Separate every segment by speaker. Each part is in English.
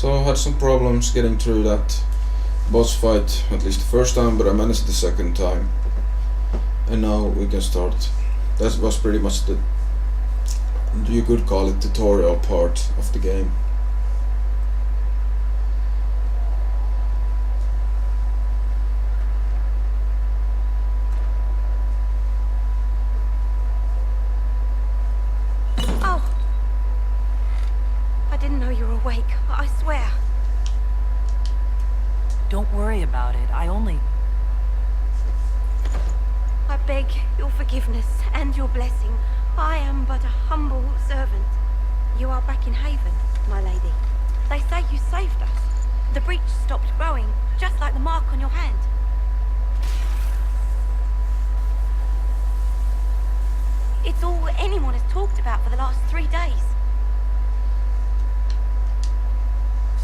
Speaker 1: So I had some problems getting through that boss fight, at least the first time, but I managed the second time. And now we can start. That was pretty much the, you could call it, tutorial part of the game.
Speaker 2: Oh! I didn't know you were awake, I swear.
Speaker 3: Don't worry about it.
Speaker 2: I beg your forgiveness and your blessing. I am but a humble servant. You are back in Haven, my lady. They say you saved us. The breach stopped growing, just like the mark on your hand. It's all anyone has talked about for the last 3 days.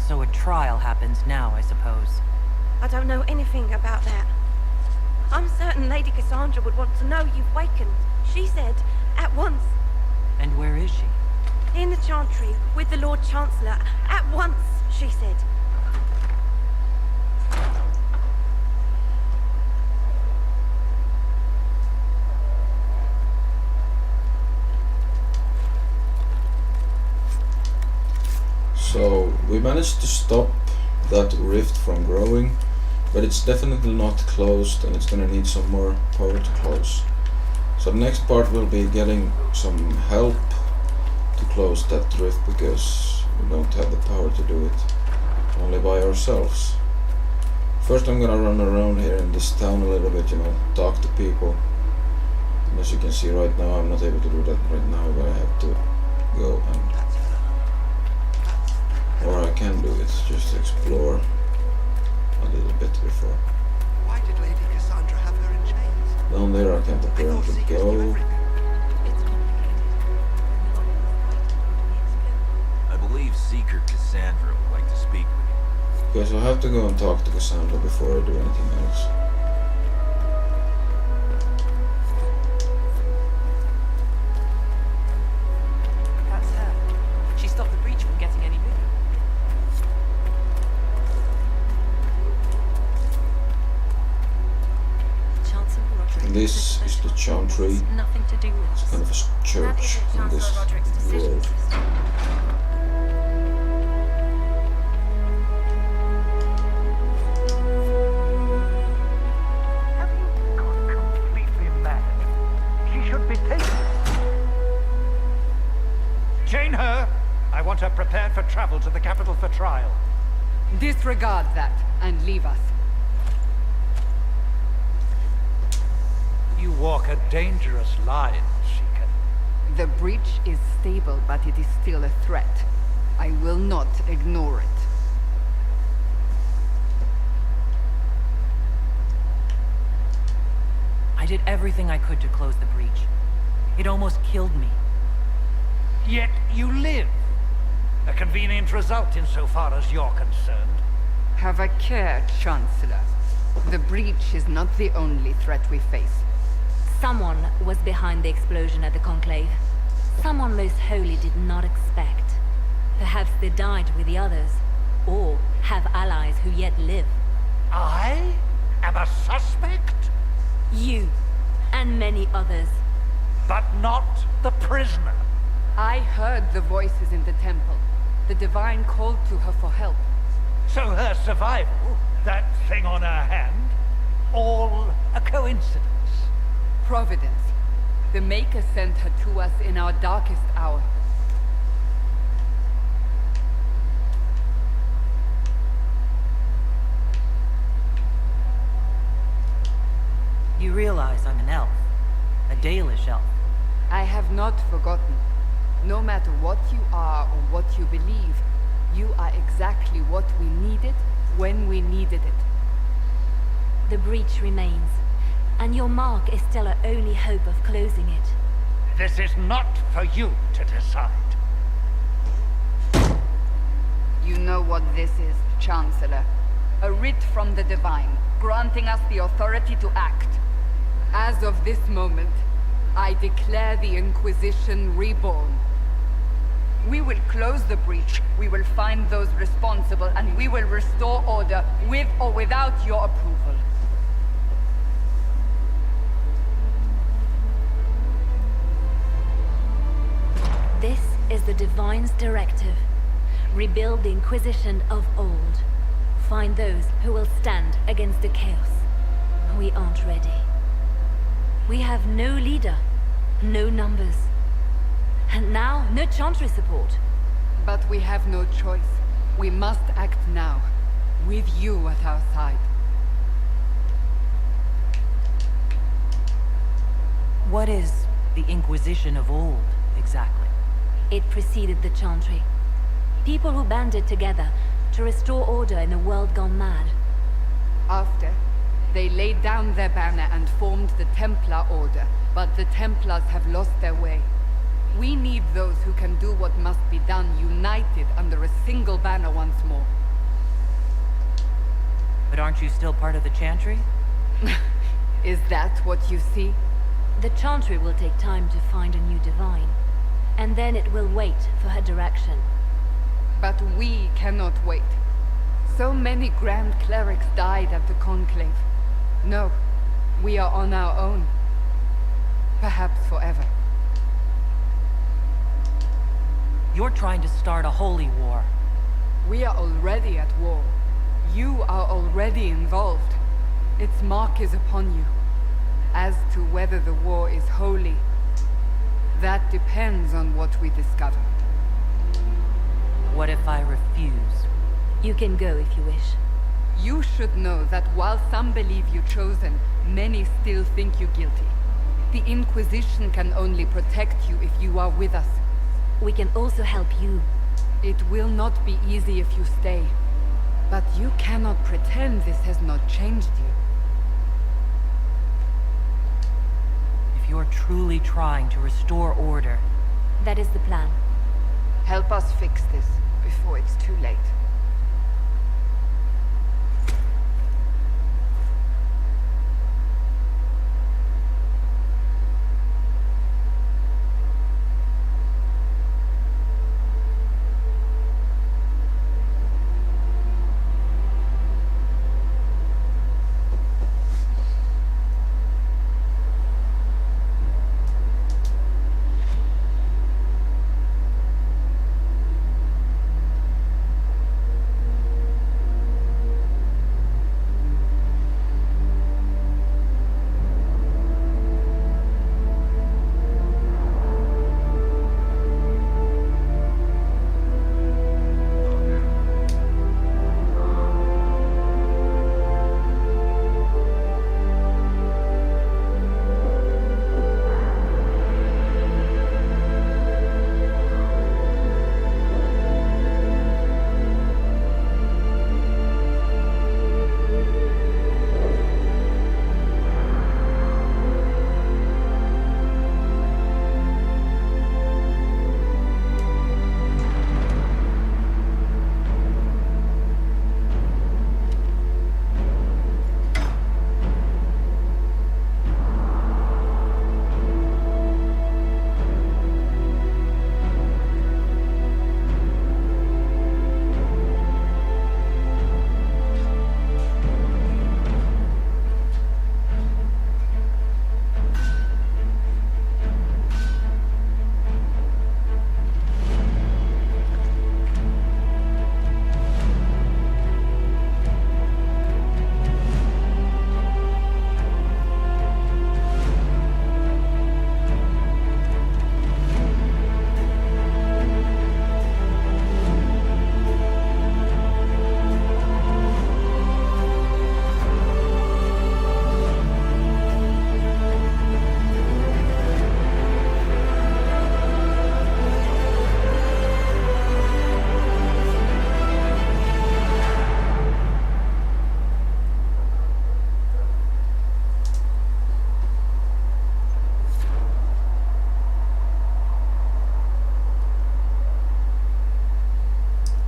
Speaker 3: So a trial happens now, I suppose.
Speaker 2: I don't know anything about that. I'm certain Lady Cassandra would want to know you've wakened. She said, at once.
Speaker 3: And where is she?
Speaker 2: In the Chantry, with the Lord Chancellor. At once, she said.
Speaker 1: So we managed to stop that rift from growing, but it's definitely not closed and it's gonna need some more power to close. So the next part will be getting some help to close that rift, because we don't have the power to do it only by ourselves. First I'm gonna run around here in this town a little bit, talk to people. And as you can see right now, I'm not able to do that right now, but I have to go and... Or I can do it, just explore a little bit before.
Speaker 4: Why did Lady Cassandra have her in chains?
Speaker 1: Down there I can't apparently go.
Speaker 5: I believe Seeker Cassandra would like to speak with you.
Speaker 1: Okay, so I have to go and talk to Cassandra before I do anything else.
Speaker 3: That's her. She stopped the breach from getting any bigger.
Speaker 1: And this is the Chantry.
Speaker 2: Nothing to do with
Speaker 1: It's kind of a church in this world.
Speaker 6: Have you gone completely mad? She should be taken. Chain her. I want her prepared for travel to the capital for trial.
Speaker 7: Disregard that and leave us.
Speaker 6: You walk a dangerous line, Seeker.
Speaker 7: The breach is stable, but it is still a threat. I will not ignore it.
Speaker 3: I did everything I could to close the breach. It almost killed me.
Speaker 6: Yet you live. A convenient result insofar as you're concerned.
Speaker 7: Have a care, Chancellor. The breach is not the only threat we face.
Speaker 8: Someone was behind the explosion at the Conclave. Someone Most Holy did not expect. Perhaps they died with the others, or have allies who yet live.
Speaker 6: I am a suspect,
Speaker 8: You, and many others.
Speaker 6: but not the prisoner.
Speaker 7: I heard the voices in the temple. The Divine called to her for help.
Speaker 6: So her survival, that thing on her hand, all a coincidence.
Speaker 7: Providence. The Maker sent her to us in our darkest hour.
Speaker 3: You realize I'm an elf. A Dalish elf.
Speaker 7: I have not forgotten. No matter what you are or what you believe, you are exactly what we needed when we needed it.
Speaker 8: The breach remains, and your mark is still our only hope of closing it.
Speaker 6: This is not for you to decide.
Speaker 7: You know what this is, Chancellor. A writ from the Divine, granting us the authority to act. As of this moment, I declare the Inquisition reborn. We will close the breach, we will find those responsible, and we will restore order with or without your approval.
Speaker 8: This is the Divine's directive. Rebuild the Inquisition of old. Find those who will stand against the chaos. We aren't ready. We have no leader, no numbers. And now, no Chantry support.
Speaker 7: But we have no choice. We must act now, with you at our side.
Speaker 3: What is the Inquisition of old, exactly?
Speaker 8: It preceded the Chantry. People who banded together to restore order in a world gone mad.
Speaker 7: After, they laid down their banner and formed the Templar Order, but the Templars have lost their way. We need those who can do what must be done, united under a single banner once more.
Speaker 3: But aren't you still part of the Chantry?
Speaker 7: Is that what you see?
Speaker 8: The Chantry will take time to find a new Divine. And then it will wait for her direction.
Speaker 7: But we cannot wait. So many Grand Clerics died at the Conclave. No, we are on our own. Perhaps forever.
Speaker 3: You're trying to start a holy war.
Speaker 7: We are already at war. You are already involved. Its mark is upon you. As to whether the war is holy, that depends on what we discover.
Speaker 3: What if I refuse?
Speaker 8: You can go if you wish.
Speaker 7: You should know that while some believe you chosen, many still think you guilty. The Inquisition can only protect you if you are with us.
Speaker 8: We can also help you.
Speaker 7: It will not be easy if you stay. But you cannot pretend this has not changed you.
Speaker 3: If you're truly trying to restore order,
Speaker 8: That is the plan.
Speaker 7: Help us fix this before it's too late.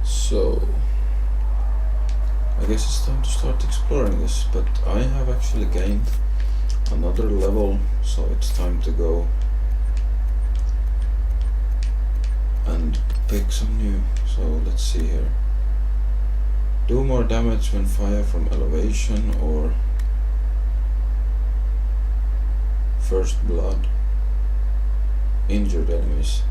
Speaker 1: So, I guess it's time to start exploring this, but I have actually gained another level, so it's time to go and pick some new. So let's see here. Do more damage when fire from elevation or first blood. Injured enemies.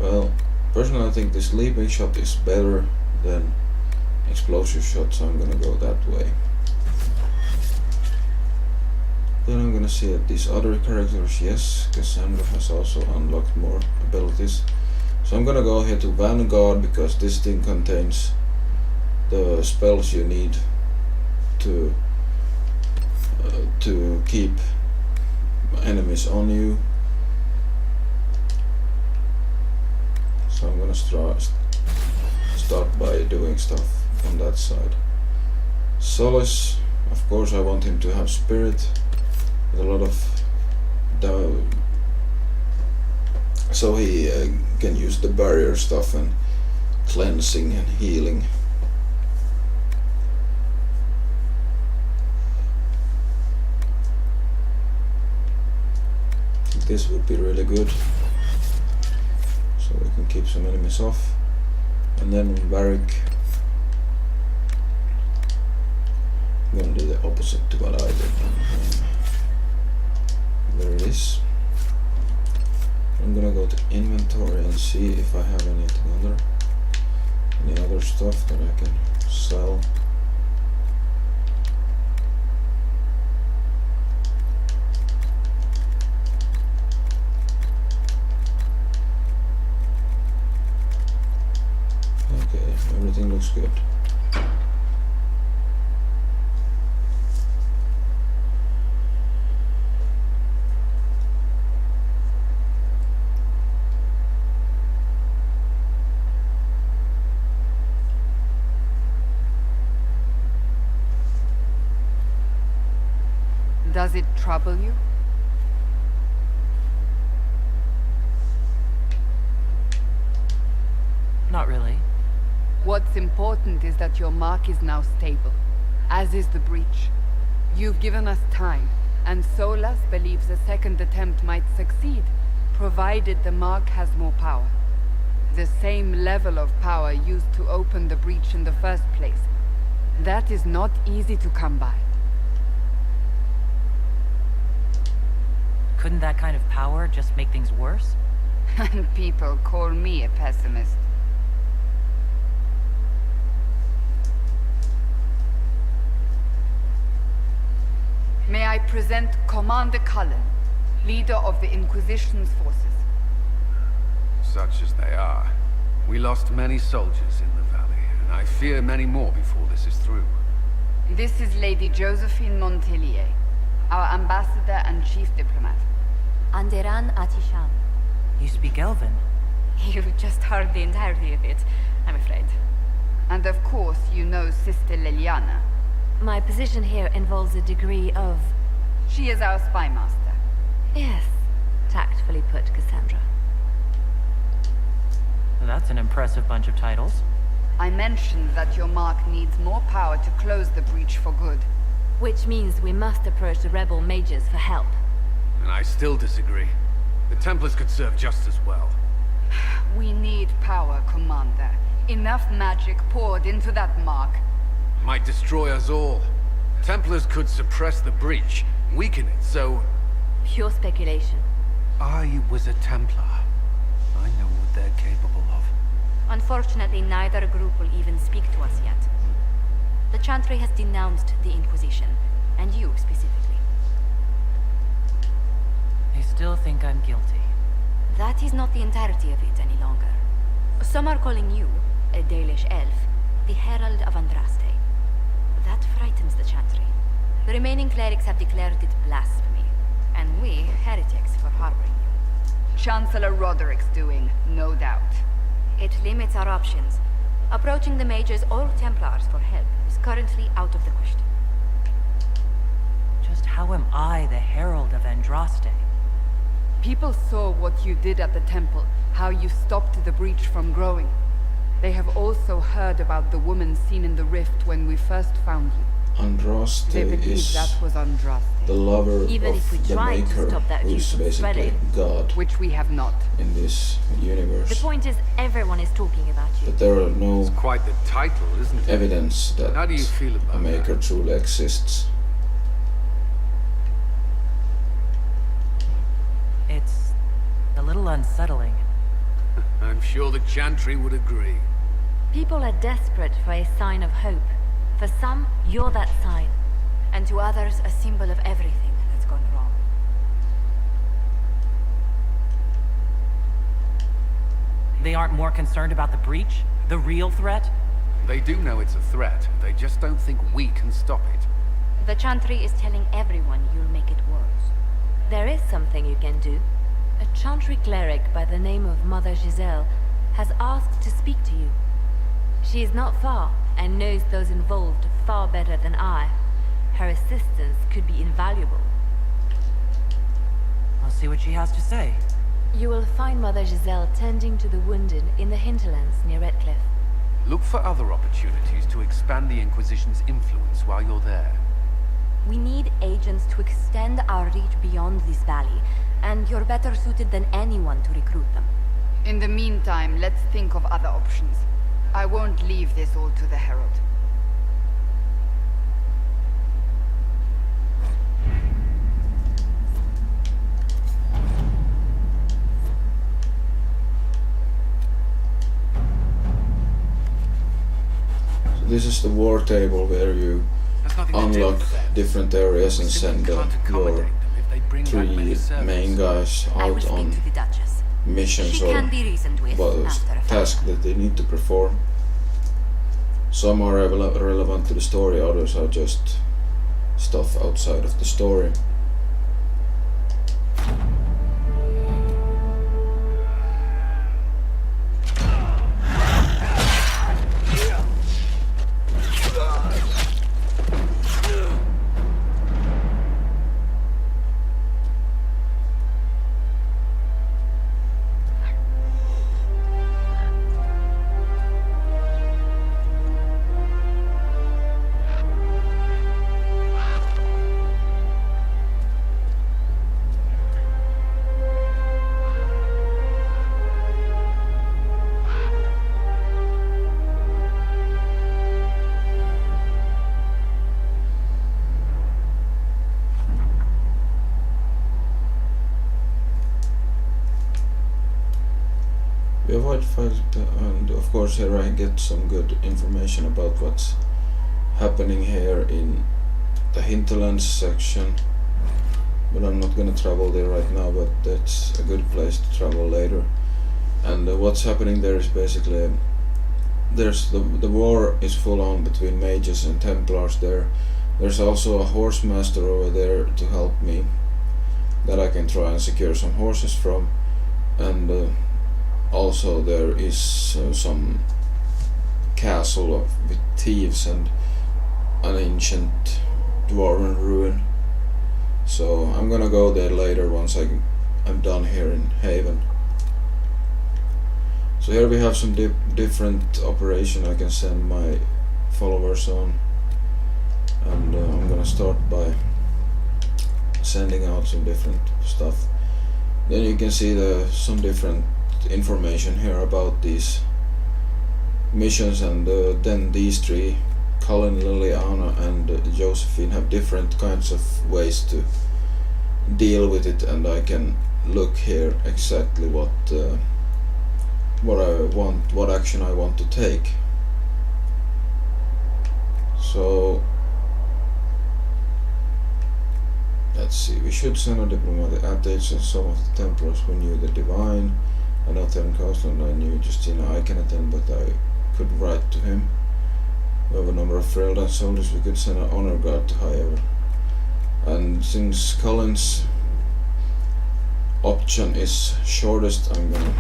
Speaker 1: Well, personally I think this leaping shot is better than explosive shot, so I'm gonna go that way. Then I'm gonna see that these other characters, yes, Cassandra has also unlocked more abilities. So I'm gonna go here to Vanguard because this thing contains the spells you need to keep enemies on you. So I'm gonna start by doing stuff on that side. Solace, of course I want him to have spirit with a lot of so he can use the barrier stuff and cleansing and healing. This would be really good, so we can keep some enemies off. And then on Varric, I'm gonna do the opposite to what I did on him. There it is. I'm gonna go to inventory and see if I have any other stuff that I can sell. Okay, everything looks good.
Speaker 7: Does it trouble you?
Speaker 3: Not really.
Speaker 7: What's important is that your mark is now stable, as is the breach. You've given us time, and Solas believes a second attempt might succeed, provided the mark has more power. The same level of power used to open the breach in the first place. That is not easy to come by.
Speaker 3: Couldn't that kind of power just make things worse?
Speaker 7: And people call me a pessimist. May I present Commander Cullen, leader of the Inquisition's forces.
Speaker 9: Such as they are. We lost many soldiers in the valley, and I fear many more before this is through.
Speaker 7: This is Lady Josephine Montelier, our ambassador and chief diplomat.
Speaker 8: Anderan Atisham.
Speaker 3: You speak Elven.
Speaker 8: You've just heard the entirety of it, I'm afraid.
Speaker 7: And of course, you know Sister Liliana.
Speaker 8: My position here involves a degree of...
Speaker 7: She is our spy master.
Speaker 8: Yes, tactfully put, Cassandra.
Speaker 3: That's an impressive bunch of titles.
Speaker 7: I mentioned that your mark needs more power to close the breach for good.
Speaker 8: Which means we must approach the rebel mages for help.
Speaker 9: And I still disagree. The Templars could serve just as well.
Speaker 7: We need power, Commander. Enough magic poured into that mark.
Speaker 9: Might destroy us all. Templars could suppress the breach, weaken it, so...
Speaker 8: Pure speculation.
Speaker 9: I was a Templar. I know what they're capable of.
Speaker 10: Unfortunately, neither group will even speak to us yet. The Chantry has denounced the Inquisition, and you specifically.
Speaker 3: They still think I'm guilty.
Speaker 10: That is not the entirety of it any longer. Some are calling you, a Dalish elf, the Herald of Andraste. That frightens the Chantry. The remaining clerics have declared it blasphemy, and we, heretics, for harboring you.
Speaker 7: Chancellor Roderick's doing, no doubt.
Speaker 10: It limits our options. Approaching the mages or Templars for help is currently out of the question.
Speaker 3: Just how am I the Herald of Andraste?
Speaker 7: People saw what you did at the temple, how you stopped the breach from growing. They have also heard about the woman seen in the rift when we first found you.
Speaker 1: Andraste
Speaker 7: They believe
Speaker 1: is
Speaker 7: that was Andraste,
Speaker 1: the lover
Speaker 8: Even if we
Speaker 1: of the
Speaker 8: tried to
Speaker 1: Maker,
Speaker 8: stop that
Speaker 1: who
Speaker 8: view
Speaker 1: is
Speaker 8: from
Speaker 1: basically
Speaker 8: spreading.
Speaker 1: God
Speaker 7: which we have not.
Speaker 1: in this
Speaker 8: The
Speaker 1: universe.
Speaker 8: point is, everyone is talking about you.
Speaker 1: But there are no
Speaker 9: It's quite the title, isn't it?
Speaker 1: evidence that
Speaker 9: How do you feel about
Speaker 1: a Maker
Speaker 9: that?
Speaker 1: truly exists.
Speaker 3: It's a little unsettling.
Speaker 9: I'm sure the Chantry would agree.
Speaker 8: People are desperate for a sign of hope. For some, you're that sign.
Speaker 10: And to others, a symbol of everything that's gone wrong.
Speaker 3: They aren't more concerned about the breach? The real threat?
Speaker 9: They do know it's a threat. They just don't think we can stop it.
Speaker 10: The Chantry is telling everyone you'll make it worse.
Speaker 8: There is something you can do. A Chantry cleric by the name of Mother Giselle has asked to speak to you. She is not far and knows those involved far better than I. Her assistance could be invaluable.
Speaker 3: I'll see what she has to say.
Speaker 8: You will find Mother Giselle tending to the wounded in the hinterlands near Redcliffe.
Speaker 9: Look for other opportunities to expand the Inquisition's influence while you're there.
Speaker 10: We need agents to extend our reach beyond this valley, and you're better suited than anyone to recruit them.
Speaker 7: In the meantime, let's think of other options. I won't leave this all to the Herald.
Speaker 1: So this is the war table where you
Speaker 9: Has nothing to do
Speaker 1: unlock
Speaker 9: with that.
Speaker 1: different areas and
Speaker 9: We simply
Speaker 1: send
Speaker 9: can't accommodate
Speaker 1: your
Speaker 9: them if they bring back many
Speaker 1: 3
Speaker 9: servants.
Speaker 1: main guys
Speaker 10: I will
Speaker 1: out
Speaker 10: speak
Speaker 1: on
Speaker 10: to the Duchess.
Speaker 1: missions
Speaker 10: She
Speaker 1: or
Speaker 10: can be reasoned with after a
Speaker 1: tasks that they need to perform. Some are relevant to the story, others are just stuff outside of the story. We avoid fights, and of course here I get some good information about what's happening here in the hinterlands section, but I'm not gonna travel there right now, but that's a good place to travel later. And what's happening there is basically there's the war is full on between mages and Templars there. There's also a horse master over there to help me that I can try and secure some horses from, and also there is some castle with thieves and an ancient dwarven ruin. So I'm gonna go there later once I'm done here in Haven. So here we have some different operation I can send my followers on, and I'm gonna start by sending out some different stuff. Then you can see some different information here about these missions, and then these 3, Colin, Liliana and Josephine, have different kinds of ways to deal with it, and I can look here exactly what I want, what action I want to take. So let's see, we should send a diplomatic updates on some of the Templars who knew the Divine. I know Theron Coastland, I knew Justina I can attend, but I could write to him. We have a number of Freelance soldiers, we could send an honor guard to Highever. And since Colin's option is shortest, I'm gonna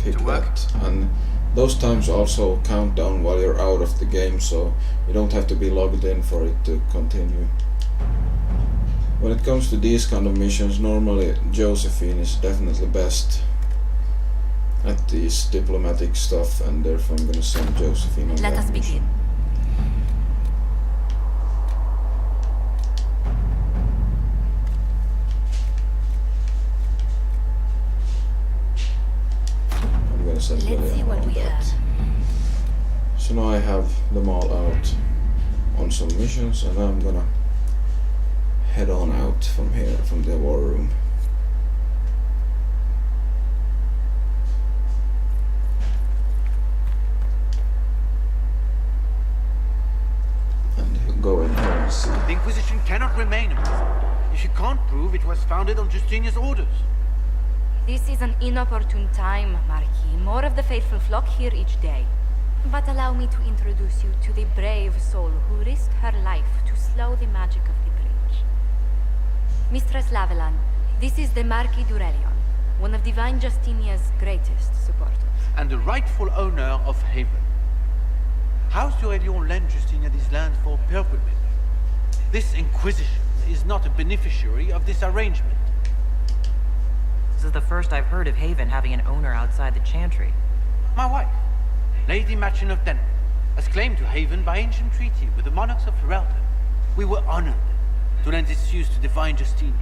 Speaker 1: pick that. And those times also count down while you're out of the game, so you don't have to be logged in for it to continue. When it comes to these kind of missions, normally Josephine is definitely best at these diplomatic stuff, and therefore I'm gonna send Josephine on
Speaker 10: Let
Speaker 1: that
Speaker 10: us
Speaker 1: mission.
Speaker 10: begin.
Speaker 1: set
Speaker 8: Let's
Speaker 1: Lily
Speaker 8: see
Speaker 1: and
Speaker 8: what
Speaker 1: all
Speaker 8: we
Speaker 1: that.
Speaker 8: have.
Speaker 1: So now I have them all out on some missions, and I'm gonna head on out from here, from the war room. And go in here and see.
Speaker 11: The Inquisition cannot remain a prison if you can't prove it was founded on Justinia's orders.
Speaker 10: This is an inopportune time, Marquis. More of the faithful flock here each day. But allow me to introduce you to the brave soul who risked her life to slow the magic of the breach. Mistress Lavelan, this is the Marquis d'Aurelion, one of Divine Justinia's greatest supporters.
Speaker 11: And the rightful owner of Haven. House d'Aurelion lent Justinia this land for pilgrimage. This Inquisition is not a beneficiary of this arrangement.
Speaker 3: This is the first I've heard of Haven having an owner outside the Chantry.
Speaker 11: My wife, Lady Machin of Denmark, has claimed to Haven by ancient treaty with the monarchs of Ferelden. We were honored to lend its use to Divine Justinia.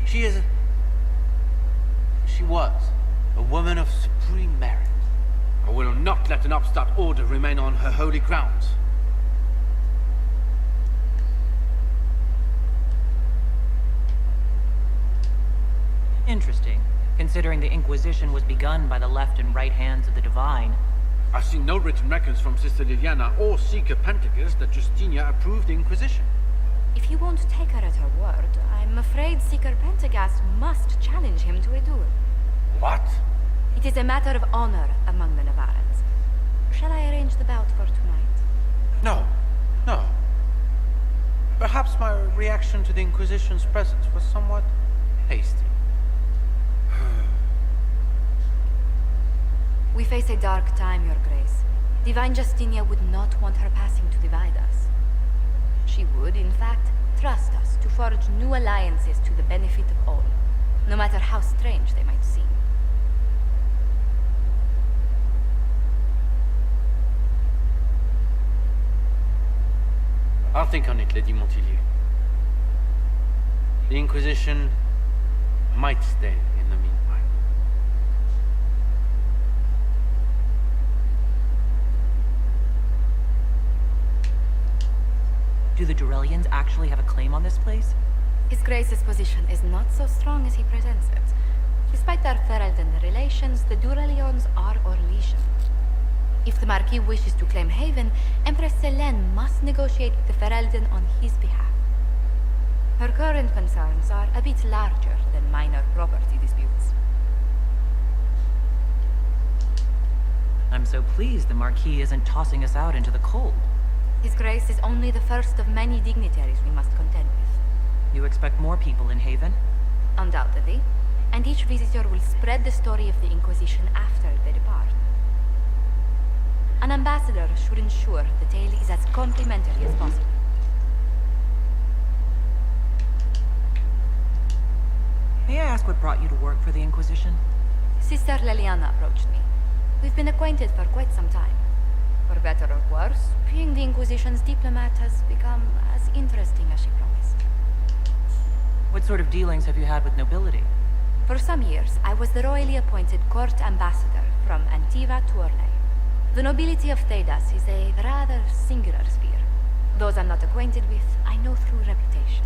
Speaker 11: She was a woman of supreme merit. I will not let an upstart order remain on her holy grounds.
Speaker 3: Interesting, considering the Inquisition was begun by the left and right hands of the Divine.
Speaker 11: I've seen no written records from Sister Liliana or Seeker Pentecost that Justinia approved the Inquisition.
Speaker 10: If you won't take her at her word, I'm afraid Seeker Pentagast must challenge him to a duel.
Speaker 11: What?
Speaker 10: It is a matter of honor among the Navarans. Shall I arrange the bout for tonight?
Speaker 11: No. Perhaps my reaction to the Inquisition's presence was somewhat hasty.
Speaker 10: We face a dark time, Your Grace. Divine Justinia would not want her passing to divide us. She would, in fact, trust us to forge new alliances to the benefit of all, no matter how strange they might seem.
Speaker 11: I'll think on it, Lady Montillier. The Inquisition might stay in the meanwhile.
Speaker 3: Do the Durelians actually have a claim on this place?
Speaker 10: His Grace's position is not so strong as he presents it. Despite their Ferelden relations, the Durelions are Orlesian. If the Marquis wishes to claim Haven, Empress Selene must negotiate with the Ferelden on his behalf. Her current concerns are a bit larger than minor property disputes.
Speaker 3: I'm so pleased the Marquis isn't tossing us out into the cold.
Speaker 10: His Grace is only the first of many dignitaries we must contend with.
Speaker 3: You expect more people in Haven?
Speaker 10: Undoubtedly. And each visitor will spread the story of the Inquisition after they depart. An ambassador should ensure the tale is as complimentary as possible.
Speaker 3: May I ask what brought you to work for the Inquisition?
Speaker 10: Sister Liliana approached me. We've been acquainted for quite some time. For better or worse, being the Inquisition's diplomat has become as interesting as she promised.
Speaker 3: What sort of dealings have you had with nobility?
Speaker 10: For some years, I was the royally appointed court ambassador from Antiva to Orlais. The nobility of Thedas is a rather singular sphere. Those I'm not acquainted with, I know through reputation.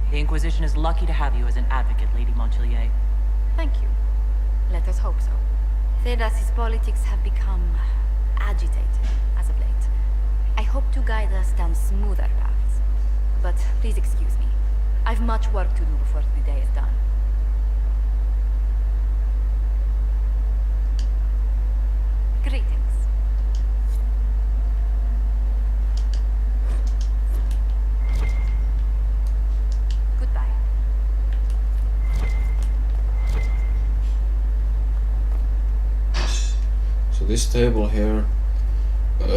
Speaker 3: The Inquisition is lucky to have you as an advocate, Lady Montillier.
Speaker 10: Thank you. Let us hope so. Thedas's politics have become agitated as of late. I hope to guide us down smoother paths. But please excuse me. I've much work to do before the day is done. Greetings. Goodbye.
Speaker 1: So this table here,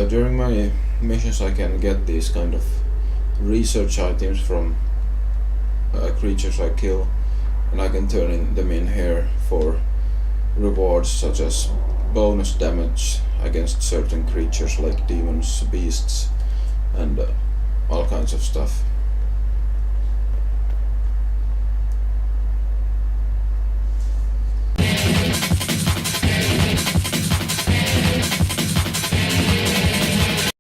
Speaker 1: during my missions I can get these kind of research items from creatures I kill, and I can turn them in here for rewards such as bonus damage against certain creatures like demons, beasts, and all kinds of stuff.